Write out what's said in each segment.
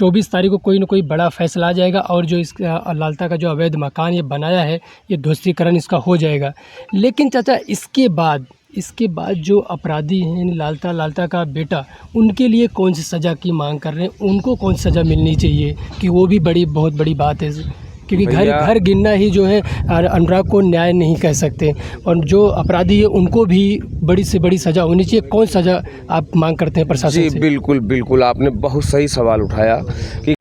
24 तारीख को कोई ना कोई बड़ा फैसला आ जाएगा और जो इस लालता का जो अवैध मकान ये बनाया है ये ध्वस्तीकरण इसका हो जाएगा। लेकिन चाचा इसके बाद जो अपराधी हैं यानी लालता का बेटा, उनके लिए कौन सी सज़ा की मांग कर रहे हैं? उनको कौन सी सज़ा मिलनी चाहिए कि वो भी बहुत बड़ी बात है, क्योंकि घर गिनना ही जो है अनुराग को न्याय नहीं कह सकते, और जो अपराधी है उनको भी बड़ी से बड़ी सज़ा होनी चाहिए। कौन सज़ा आप मांग करते हैं प्रशासन से? बिल्कुल बिल्कुल, आपने बहुत सही सवाल उठाया कि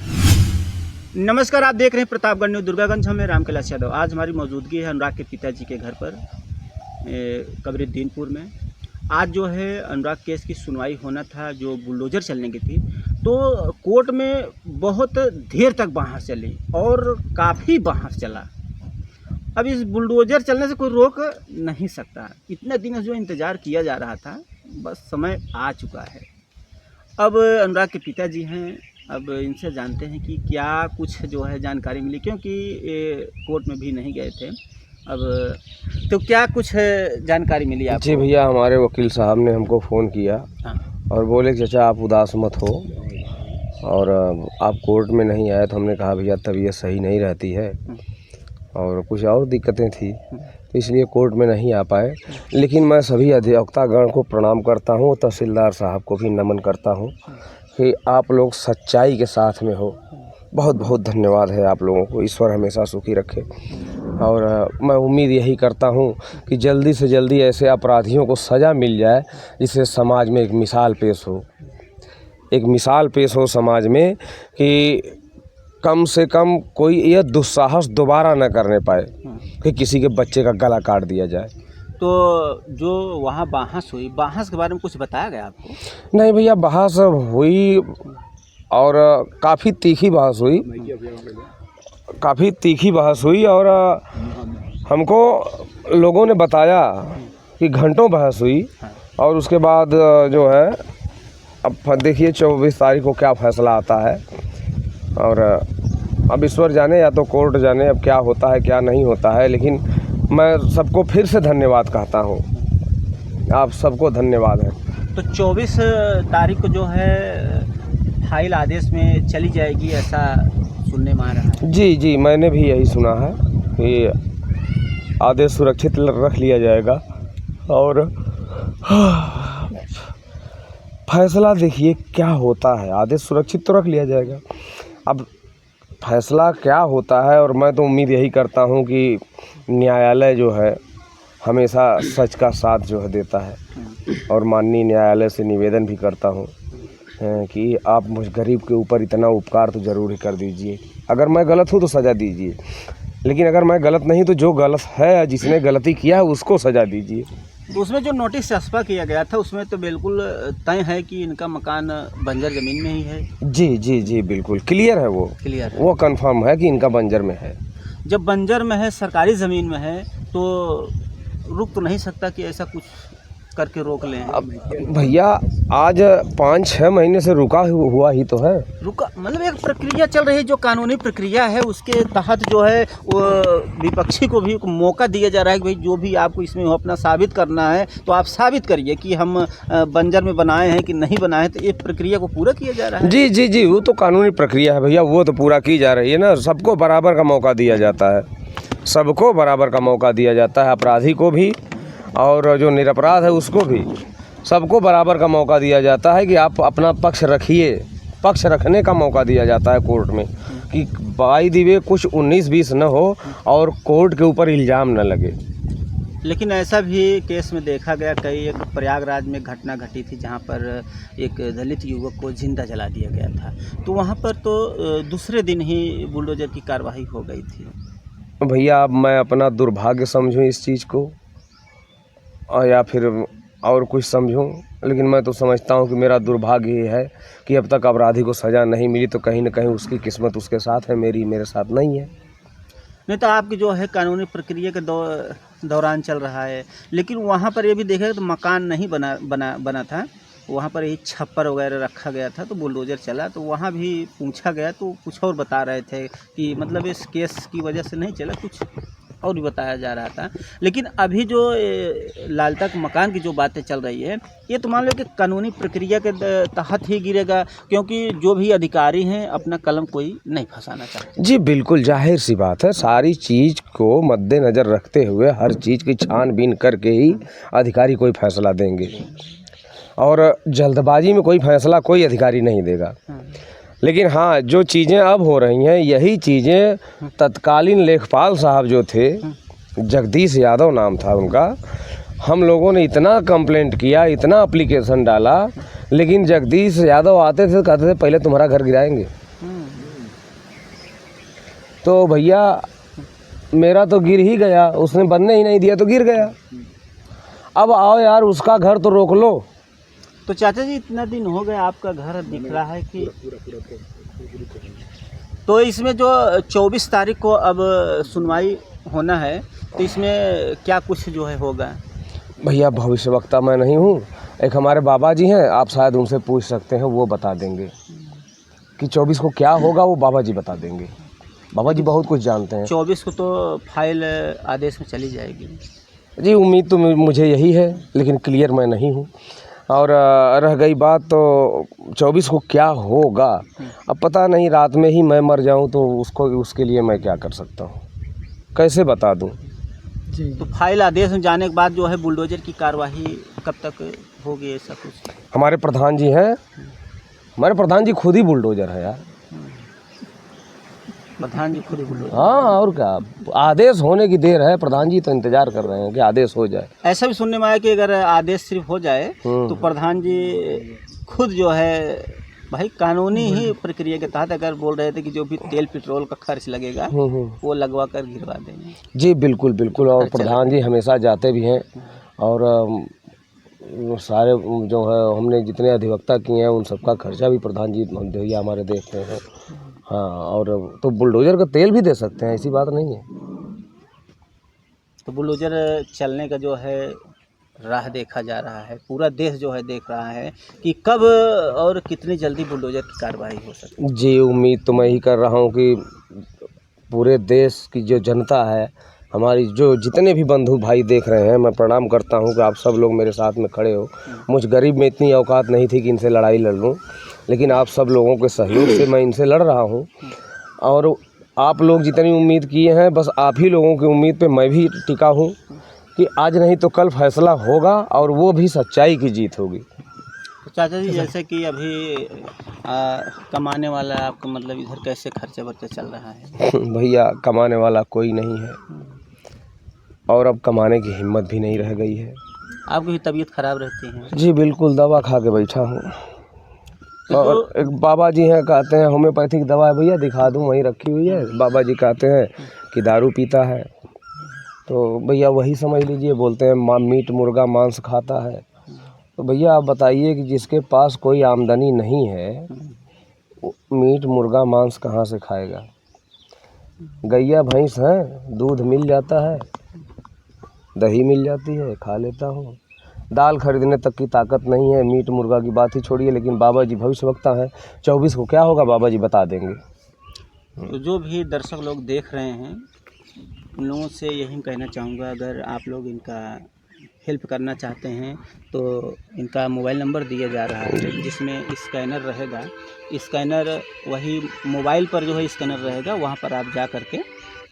नमस्कार, आप देख रहे हैं प्रतापगढ़ न्यूज़। दुर्गागंज में रामकैलाश यादव। आज हमारी मौजूदगी है अनुराग के पिताजी के घर पर कबीरदीनपुर में। आज जो है अनुराग केस की सुनवाई होना था, जो बुलडोज़र चलने की थी, तो कोर्ट में बहुत देर तक बहस चली और काफ़ी बहस चला। अब इस बुलडोज़र चलने से कोई रोक नहीं सकता। इतने दिन जो इंतज़ार किया जा रहा था, बस समय आ चुका है। अब अनुराग के पिताजी हैं, अब इनसे जानते हैं कि क्या कुछ जो है जानकारी मिली, क्योंकि कोर्ट में भी नहीं गए थे। अब तो क्या कुछ जानकारी मिली आपको? जी भैया, हमारे वकील साहब ने हमको फ़ोन किया। हाँ। और बोले चाचा आप उदास मत हो, और आप कोर्ट में नहीं आए। तो हमने कहा भैया तबीयत सही नहीं रहती है और कुछ और दिक्कतें थी, तो इसलिए कोर्ट में नहीं आ पाए। लेकिन मैं सभी अधिवक्तागण को प्रणाम करता हूँ, तहसीलदार साहब को भी नमन करता हूँ कि आप लोग सच्चाई के साथ में हो। बहुत बहुत धन्यवाद है आप लोगों को। ईश्वर हमेशा सुखी रखे। और मैं उम्मीद यही करता हूँ कि जल्दी से जल्दी ऐसे अपराधियों को सज़ा मिल जाए, जिससे समाज में एक मिसाल पेश हो। एक मिसाल पेश हो समाज में कि कम से कम कोई यह दुस्साहस दोबारा न करने पाए कि किसी के बच्चे का गला काट दिया जाए। तो जो वहाँ बहस हुई, बहस के बारे में कुछ बताया गया आपको? नहीं भैया, बहस हुई और काफ़ी तीखी बहस हुई, और हमको लोगों ने बताया कि घंटों बहस हुई। और उसके बाद जो है अब देखिए 24 तारीख को क्या फ़ैसला आता है, और अब ईश्वर जाने या तो कोर्ट जाने अब क्या होता है क्या नहीं होता है। लेकिन मैं सबको फिर से धन्यवाद कहता हूँ, आप सबको धन्यवाद है। तो 24 तारीख को जो है फाइल आदेश में चली जाएगी, ऐसा सुनने में आ रहा है। जी, मैंने भी यही सुना है कि आदेश सुरक्षित रख लिया जाएगा। और फैसला देखिए क्या होता है। आदेश सुरक्षित तो रख लिया जाएगा, अब फैसला क्या होता है। और मैं तो उम्मीद यही करता हूँ कि न्यायालय जो है हमेशा सच का साथ जो है देता है। और माननीय न्यायालय से निवेदन भी करता हूँ कि आप मुझ गरीब के ऊपर इतना उपकार तो ज़रूर ही कर दीजिए। अगर मैं गलत हूँ तो सज़ा दीजिए, लेकिन अगर मैं गलत नहीं तो जो गलत है, जिसने गलती किया है उसको सज़ा दीजिए। तो उसमें जो नोटिस छपा किया गया था, उसमें तो बिल्कुल तय है कि इनका मकान बंजर ज़मीन में ही है। जी, बिल्कुल क्लियर है, वो कंफर्म है कि इनका बंजर में है। जब बंजर में है, सरकारी ज़मीन में है, तो रुक तो नहीं सकता कि ऐसा कुछ करके रोक लें। अब भैया आज 5-6 महीने से रुका हुआ ही तो है। रुका मतलब एक प्रक्रिया चल रही है, जो कानूनी प्रक्रिया है, उसके तहत जो है वो विपक्षी को भी मौका दिया जा रहा है कि भाई जो भी आपको इसमें अपना साबित करना है तो आप साबित करिए कि हम बंजर में बनाए हैं कि नहीं बनाए। तो ये प्रक्रिया को पूरा किया जा रहा है। जी, वो तो कानूनी प्रक्रिया है भैया, वो तो पूरा की जा रही है ना। सबको बराबर का मौका दिया जाता है, सबको बराबर का मौका दिया जाता है, अपराधी को भी और जो निरपराध है उसको भी। सबको बराबर का मौका दिया जाता है कि आप अपना पक्ष रखिए। पक्ष रखने का मौका दिया जाता है कोर्ट में कि बाई दी वे कुछ 19-20 न हो और कोर्ट के ऊपर इल्ज़ाम न लगे। लेकिन ऐसा भी केस में देखा गया, एक प्रयागराज में घटना घटी थी जहां पर एक दलित युवक को जिंदा जला दिया गया था। तो वहां पर तो दूसरे दिन ही बुलडोजर की कार्रवाई हो गई थी। भैया अब मैं अपना दुर्भाग्य समझूं इस चीज़ को या फिर और कुछ समझूं, लेकिन मैं तो समझता हूं कि मेरा दुर्भाग्य ये है कि अब तक अपराधी को सज़ा नहीं मिली, तो कहीं न कहीं उसकी किस्मत उसके साथ है, मेरे साथ नहीं है। नहीं तो आपकी जो है कानूनी प्रक्रिया के दौरान चल रहा है। लेकिन वहाँ पर ये भी देखा तो मकान नहीं बना था, वहाँ पर यही छप्पर वगैरह रखा गया था। तो बुलडोज़र चला तो वहाँ भी पूछा गया तो कुछ और बता रहे थे कि मतलब इस केस की वजह से नहीं चला कुछ। और भी बताया जा रहा था। लेकिन अभी जो लालता के मकान की जो बातें चल रही है, ये तो मान लो कि कानूनी प्रक्रिया के तहत ही गिरेगा, क्योंकि जो भी अधिकारी हैं अपना कलम कोई नहीं फंसाना चाहते। जी बिल्कुल, जाहिर सी बात है, सारी चीज़ को मद्देनज़र रखते हुए हर चीज़ की छानबीन करके ही अधिकारी कोई फैसला देंगे, और जल्दबाजी में कोई फैसला कोई अधिकारी नहीं देगा। लेकिन हाँ, जो चीज़ें अब हो रही हैं, यही चीज़ें तत्कालीन लेखपाल साहब जो थे, जगदीश यादव नाम था उनका, हम लोगों ने इतना कंप्लेंट किया, इतना एप्लीकेशन डाला, लेकिन जगदीश यादव आते थे, कहते थे पहले तुम्हारा घर गिराएंगे। तो भैया मेरा तो गिर ही गया, उसने बनने ही नहीं दिया तो गिर गया। अब आओ यार, उसका घर तो रोक लो। तो चाचा जी, इतना दिन हो गया आपका घर दिख रहा है कि, तो इसमें जो 24 तारीख को अब सुनवाई होना है, तो इसमें क्या कुछ जो है होगा? भैया भविष्यवक्ता मैं नहीं हूँ, एक हमारे बाबा जी हैं, आप शायद उनसे पूछ सकते हैं, वो बता देंगे कि 24 को क्या होगा, वो बाबा जी बता देंगे। बाबा जी बहुत कुछ जानते हैं। 24 को तो फाइल आदेश में चली जाएगी। जी उम्मीद तो मुझे यही है, लेकिन क्लियर मैं नहीं हूँ। और रह गई बात तो 24 को क्या होगा, अब पता नहीं, रात में ही मैं मर जाऊँ तो उसके लिए मैं क्या कर सकता हूँ, कैसे बता दूँ। जी तो फाइल आदेश में जाने के बाद जो है बुलडोजर की कार्यवाही कब तक होगी, ऐसा कुछ? हमारे प्रधान जी हैं, हमारे प्रधान जी खुद ही बुलडोजर है यार। प्रधान जी खुद ही बुलडोजर? हाँ, और क्या, आदेश होने की देर है, प्रधान जी तो इंतजार कर रहे हैं कि आदेश हो जाए। ऐसा भी सुनने में आया कि अगर आदेश सिर्फ हो जाए तो प्रधान जी खुद जो है, भाई कानूनी ही प्रक्रिया के तहत, अगर बोल रहे थे कि जो भी तेल पेट्रोल का खर्च लगेगा वो लगवा कर गिरवा देंगे। जी बिल्कुल बिल्कुल, और प्रधान जी हमेशा जाते भी हैं, और सारे जो है हमने जितने अधिवक्ता किए हैं उन सबका खर्चा भी प्रधान जी भैया हमारे देखते हैं। हाँ, और तो बुलडोजर का तेल भी दे सकते हैं, ऐसी बात नहीं है। तो बुलडोजर चलने का जो है राह देखा जा रहा है, पूरा देश जो है देख रहा है कि कब और कितनी जल्दी बुलडोजर की कार्रवाई हो सकती है। जी उम्मीद तो मैं ही कर रहा हूँ कि पूरे देश की जो जनता है, हमारी जो जितने भी बंधु भाई देख रहे हैं, मैं प्रणाम करता हूँ कि आप सब लोग मेरे साथ में खड़े हो। मुझ गरीब में इतनी औकात नहीं थी कि इनसे लड़ाई लड़ लूँ, लेकिन आप सब लोगों के सहयोग से मैं इनसे लड़ रहा हूँ। और आप लोग जितनी उम्मीद किए हैं, बस आप ही लोगों की उम्मीद पे मैं भी टिका हूँ कि आज नहीं तो कल फैसला होगा, और वो भी सच्चाई की जीत होगी। तो चाचा जी, जैसे कि अभी कमाने वाला आपका मतलब इधर कैसे खर्चा वर्चा चल रहा है? भैया कमाने वाला कोई नहीं है, और अब कमाने की हिम्मत भी नहीं रह गई है। आपकी भी तबीयत खराब रहती है? जी बिल्कुल, दवा खा के बैठा हूँ। और एक बाबा जी हैं, कहते हैं होम्योपैथिक दवा है भैया, दिखा दूँ, वहीं रखी हुई है। बाबा जी कहते हैं कि दारू पीता है, तो भैया वही समझ लीजिए, बोलते हैं मीट मुर्गा मांस खाता है। तो भैया आप बताइए कि जिसके पास कोई आमदनी नहीं है, मीट मुर्गा मांस कहाँ से खाएगा। गैया भैंस हैं, दूध मिल जाता है, दही मिल जाती है, खा लेता हूँ। दाल खरीदने तक की ताकत नहीं है, मीट मुर्गा की बात ही छोड़िए। लेकिन बाबा जी भविष्यवक्ता हैं, 24 को क्या होगा बाबा जी बता देंगे। तो जो भी दर्शक लोग देख रहे हैं, उन लोगों से यही कहना चाहूँगा, अगर आप लोग इनका हेल्प करना चाहते हैं तो इनका मोबाइल नंबर दिया जा रहा है, जिसमें स्कैनर रहेगा। स्कैनर वही मोबाइल पर जो है स्कैनर रहेगा, वहाँ पर आप जा कर के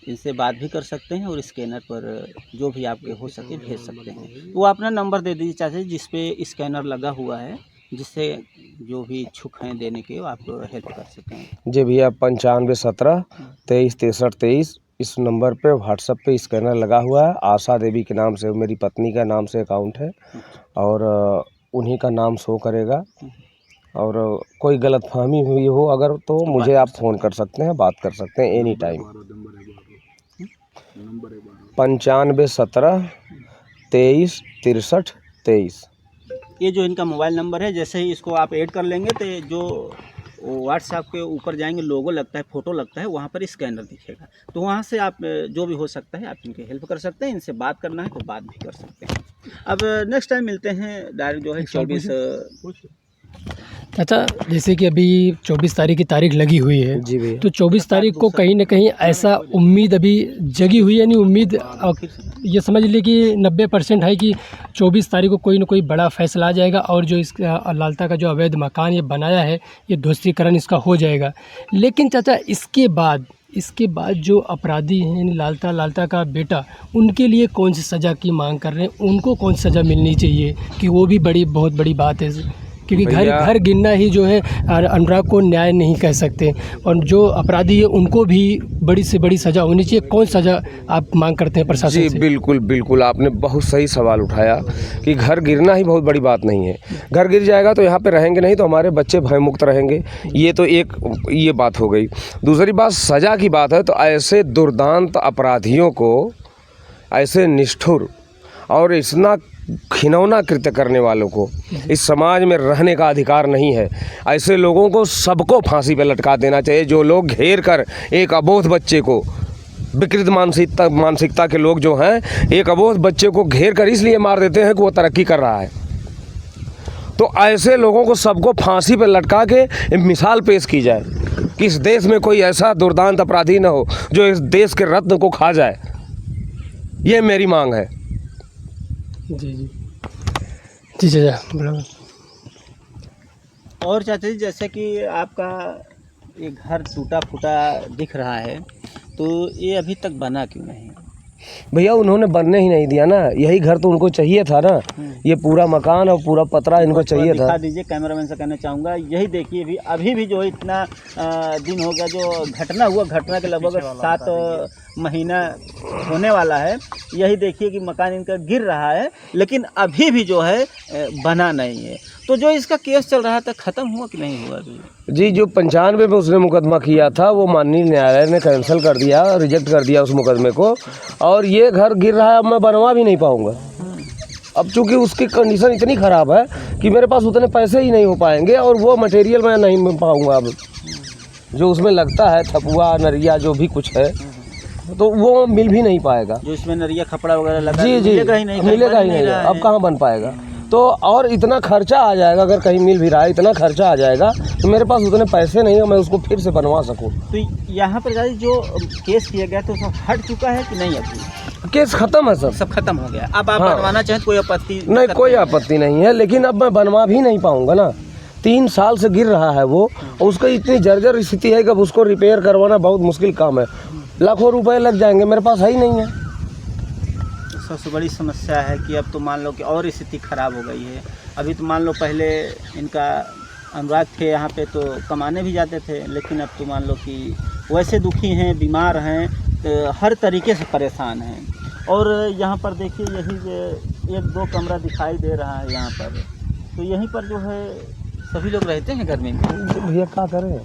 इनसे बात भी कर सकते हैं, और स्कैनर पर जो भी आपके हो सके भेज सकते हैं। वो अपना नंबर दे दीजिए चाचा, जिस पे स्कैनर लगा हुआ है, जिससे जो भी इच्छुक हैं देने के, वो आप हेल्प कर सकें। जी भैया, 95 17 23 63 23, इस नंबर पे व्हाट्सएप पे स्कैनर लगा हुआ है। आशा देवी के नाम से, मेरी पत्नी का नाम से अकाउंट है, और उन्हीं का नाम शो करेगा। और कोई गलतफहमी हुई हो अगर, तो मुझे आप फ़ोन कर सकते हैं, बात कर सकते हैं एनी टाइम। 95 17 23 63 23। ये जो इनका मोबाइल नंबर है, जैसे ही इसको आप ऐड कर लेंगे तो जो व्हाट्सएप के ऊपर जाएंगे, लोगो लगता है, फ़ोटो लगता है, वहाँ पर स्कैनर दिखेगा। तो वहाँ से आप जो भी हो सकता है आप इनकी हेल्प कर सकते हैं। इनसे बात करना है तो बात भी कर सकते हैं। अब नेक्स्ट टाइम मिलते हैं, डायरेक्ट जो है 24 चाचा, जैसे कि अभी 24 तारीख की तारीख लगी हुई है, जी भैया। तो 24 तारीख को कहीं न कहीं ऐसा उम्मीद अभी जगी हुई है, यानी उम्मीद ये समझ लीजिए कि 90% है कि 24 तारीख को कोई न कोई बड़ा फैसला आ जाएगा और जो इस लालता का जो अवैध मकान ये बनाया है, ये ध्वस्तीकरण इसका हो जाएगा। लेकिन चाचा, इसके बाद जो अपराधी हैं, यानी लालता का बेटा, उनके लिए कौन सी सज़ा की मांग कर रहे हैं? उनको कौन सी सज़ा मिलनी चाहिए? कि वो भी बहुत बड़ी बात है, क्योंकि घर गिरना ही जो है अनुराग को न्याय नहीं कह सकते, और जो अपराधी है उनको भी बड़ी से बड़ी सज़ा होनी चाहिए। कौन सज़ा आप मांग करते हैं प्रशासन जी से? बिल्कुल आपने बहुत सही सवाल उठाया कि घर गिरना ही बहुत बड़ी बात नहीं है। घर गिर जाएगा तो यहाँ पे रहेंगे नहीं, तो हमारे बच्चे भयमुक्त रहेंगे। ये तो एक ये बात हो गई। दूसरी बात सज़ा की बात है, तो ऐसे दुर्दांत अपराधियों को, ऐसे निष्ठुर और इतना घिनौना कृत्य करने वालों को इस समाज में रहने का अधिकार नहीं है। ऐसे लोगों को सबको फांसी पे लटका देना चाहिए। जो लोग घेर कर एक अबोध बच्चे को, विकृत मानसिकता के लोग जो हैं, एक अबोध बच्चे को घेर कर इसलिए मार देते हैं कि वो तरक्की कर रहा है, तो ऐसे लोगों को सबको फांसी पे लटका के मिसाल पेश की जाए कि इस देश में कोई ऐसा दुर्दांत अपराधी न हो जो इस देश के रत्न को खा जाए। ये मेरी मांग है। जी चाचा, बराबर। और चाचा जी, जैसे कि आपका ये घर टूटा फूटा दिख रहा है, तो ये अभी तक बना क्यों नहीं? भैया उन्होंने बनने ही नहीं दिया ना। यही घर तो उनको चाहिए था ना। ये पूरा मकान और पूरा पतरा इनको चाहिए था। दिखा दीजिए, कैमरामैन से कहना चाहूँगा। यही देखिए, अभी भी जो इतना दिन हो गया जो घटना हुआ, घटना के लगभग 7 महीना होने वाला है। यही देखिए कि मकान इनका गिर रहा है, लेकिन अभी भी जो है बना नहीं है। तो जो इसका केस चल रहा था, ख़त्म हुआ कि नहीं हुआ अभी? जी, जो 95 में उसने मुकदमा किया था, वो माननीय न्यायालय ने कैंसिल कर दिया, रिजेक्ट कर दिया उस मुकदमे को। और ये घर गिर रहा है, अब मैं बनवा भी नहीं पाऊँगा। अब चूँकि उसकी कंडीशन इतनी ख़राब है कि मेरे पास उतने पैसे ही नहीं हो पाएंगे, और वो मटेरियल मैं नहीं मिल पाऊँगा। अब जो उसमें लगता है, थपुआ नरिया जो भी कुछ है, तो वो मिल भी नहीं पाएगा। जो इसमें नरिया खपड़ा वगैरह लगा, जी मिलेगा ही नहीं, अब कहाँ बन पाएगा? तो और इतना खर्चा आ जाएगा, अगर कहीं मिल भी रहा है, इतना खर्चा आ जाएगा, तो मेरे पास उतने पैसे नहीं है मैं उसको फिर से बनवा सकूं। तो यहाँ पर जो केस किया गया तो सब हट चुका है कि नहीं? अभी केस खत्म है, सब खत्म हो गया। अब आप हाँ। बनवाना चाहें, कोई आपत्ति नहीं, कोई आपत्ति नहीं है, लेकिन अब मैं बनवा भी नहीं पाऊंगा ना। 3 साल से गिर रहा है वो, और उसका इतनी जर्जर स्थिति है कि अब उसको रिपेयर करवाना बहुत मुश्किल काम है। लाखों रुपए लग जाएंगे, मेरे पास है ही नहीं है। सबसे बड़ी समस्या है कि अब तो मान लो कि और स्थिति ख़राब हो गई है। अभी तो मान लो पहले इनका अनुराग थे यहाँ पे, तो कमाने भी जाते थे, लेकिन अब तो मान लो कि वैसे दुखी हैं, बीमार हैं, तो हर तरीके से परेशान हैं। और यहाँ पर देखिए, यही 1-2 कमरा दिखाई दे रहा है यहाँ पर, तो यहीं पर जो है सभी लोग रहते हैं गर्मी में। भैया क्या करें,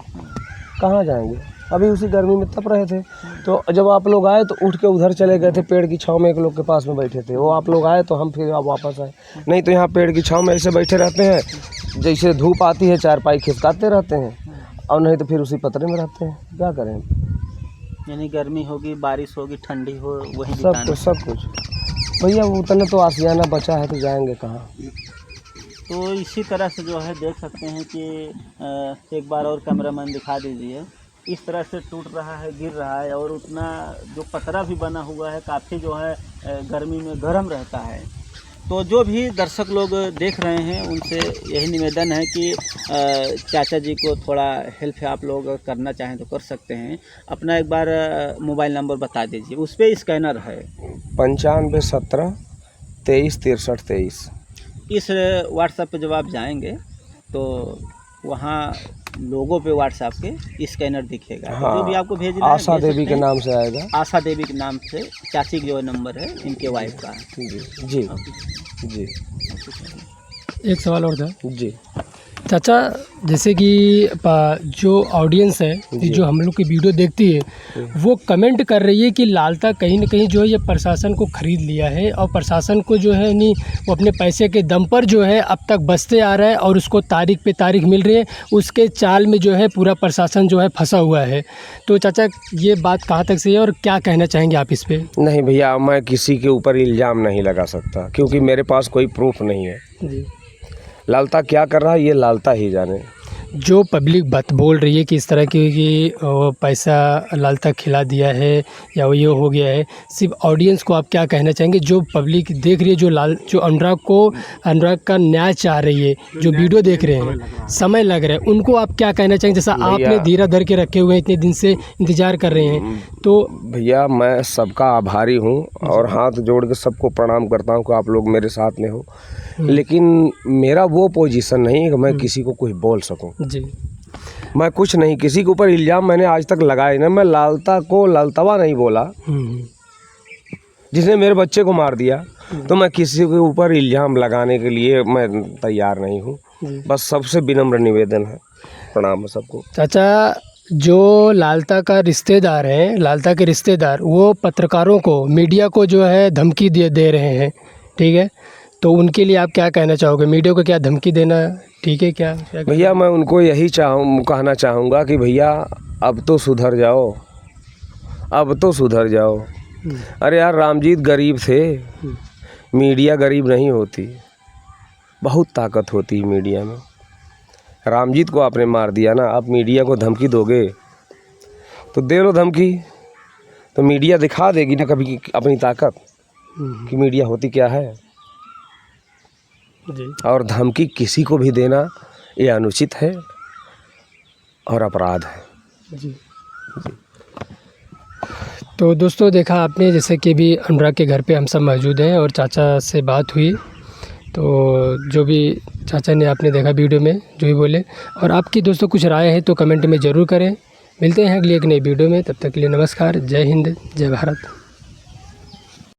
कहाँ जाएंगे? अभी उसी गर्मी में तप रहे थे, तो जब आप लोग आए तो उठ के उधर चले गए थे, पेड़ की छांव में एक लोग के पास में बैठे थे। वो आप लोग आए तो हम फिर आप वापस आए। नहीं तो यहाँ पेड़ की छांव में ऐसे बैठे रहते हैं, जैसे धूप आती है चारपाई खिसकाते रहते हैं, और नहीं तो फिर उसी पतरे में रहते हैं। क्या करें? यानी गर्मी होगी, बारिश होगी, ठंडी हो, वही सब कुछ भैया उतना तो आसियाना बचा है, तो जाएंगे कहाँ? तो इसी तरह से जो है देख सकते हैं कि एक बार और कैमरामैन दिखा दीजिए, इस तरह से टूट रहा है, गिर रहा है, और उतना जो पतरा भी बना हुआ है, काफ़ी जो है गर्मी में गर्म रहता है। तो जो भी दर्शक लोग देख रहे हैं, उनसे यही निवेदन है कि चाचा जी को थोड़ा हेल्प आप लोग करना चाहें तो कर सकते हैं। अपना एक बार मोबाइल नंबर बता दीजिए, उस पर स्कैनर है 95 17 23 63 23। इस व्हाट्सएप पे जब आप जाएंगे तो वहाँ लोगों पे व्हाट्सएप के स्कैनर दिखेगा। हाँ, जो भी आपको भेजना है, आशा देवी के नाम से आएगा। आशा देवी के नाम से चाची का जो नंबर है, इनके वाइफ का। जी जी। एक सवाल और था जी चाचा, जैसे कि जो ऑडियंस है, जो हम लोग की वीडियो देखती है, वो कमेंट कर रही है कि लालता कहीं ना कहीं जो है ये प्रशासन को ख़रीद लिया है, और प्रशासन को जो है नहीं, वो अपने पैसे के दम पर जो है अब तक बचते आ रहा है, और उसको तारीख पे तारीख मिल रही है। उसके चाल में जो है पूरा प्रशासन जो है फंसा हुआ है। तो चाचा, ये बात कहाँ तक सही है और क्या कहना चाहेंगे आप इस पर? नहीं भैया, मैं किसी के ऊपर इल्ज़ाम नहीं लगा सकता, क्योंकि मेरे पास कोई प्रूफ नहीं है। जी। लालता क्या कर रहा है ये लालता ही जाने। जो पब्लिक बात बोल रही है कि इस तरह की कि वो पैसा लाल तक खिला दिया है या वो ये हो गया है, सिर्फ ऑडियंस को आप क्या कहना चाहेंगे? जो पब्लिक देख रही है, जो अनुराग का न्याय चाह रही है, जो वीडियो देख रहे हैं, समय लग रहा है, उनको आप क्या कहना चाहेंगे? जैसा आपने धीरा धर के रखे हुए हैं, इतने दिन से इंतज़ार कर रहे हैं, तो भैया मैं सबका आभारी हूँ और हाथ जोड़ के सबको प्रणाम करता हूँ कि आप लोग मेरे साथ में हो। लेकिन मेरा वो पोजीशन नहीं है कि मैं किसी को कुछ बोल सकूं। जी, मैं कुछ नहीं, किसी के ऊपर इल्ज़ाम मैंने आज तक लगाए ना। मैं लालता को लालतवा नहीं बोला, जिसने मेरे बच्चे को मार दिया, तो मैं किसी के ऊपर इल्ज़ाम लगाने के लिए मैं तैयार नहीं हूँ। बस सबसे विनम्र निवेदन है, प्रणाम है सबको। चाचा, जो लालता का रिश्तेदार हैं, लालता के रिश्तेदार, वो पत्रकारों को, मीडिया को जो है धमकी दे रहे हैं, ठीक है, तो उनके लिए आप क्या कहना चाहोगे? मीडिया को क्या धमकी देना ठीक है क्या? भैया मैं उनको यही कहना चाहूँगा कि भैया अब तो सुधर जाओ, अब तो सुधर जाओ। अरे यार, रामजीत गरीब थे, मीडिया गरीब नहीं होती, बहुत ताकत होती है मीडिया में। रामजीत को आपने मार दिया ना, आप मीडिया को धमकी दोगे तो दे लो धमकी, तो मीडिया दिखा देगी ना कभी अपनी ताकत कि मीडिया होती क्या है। जी। और धमकी किसी को भी देना ये अनुचित है और अपराध है। जी। तो दोस्तों, देखा आपने जैसे कि भी अनुराग के घर पे हम सब मौजूद हैं और चाचा से बात हुई, तो जो भी चाचा ने आपने देखा वीडियो में जो भी बोले, और आपकी दोस्तों कुछ राय है तो कमेंट में ज़रूर करें। मिलते हैं अगली एक नई वीडियो में, तब तक के लिए नमस्कार, जय हिंद, जय भारत।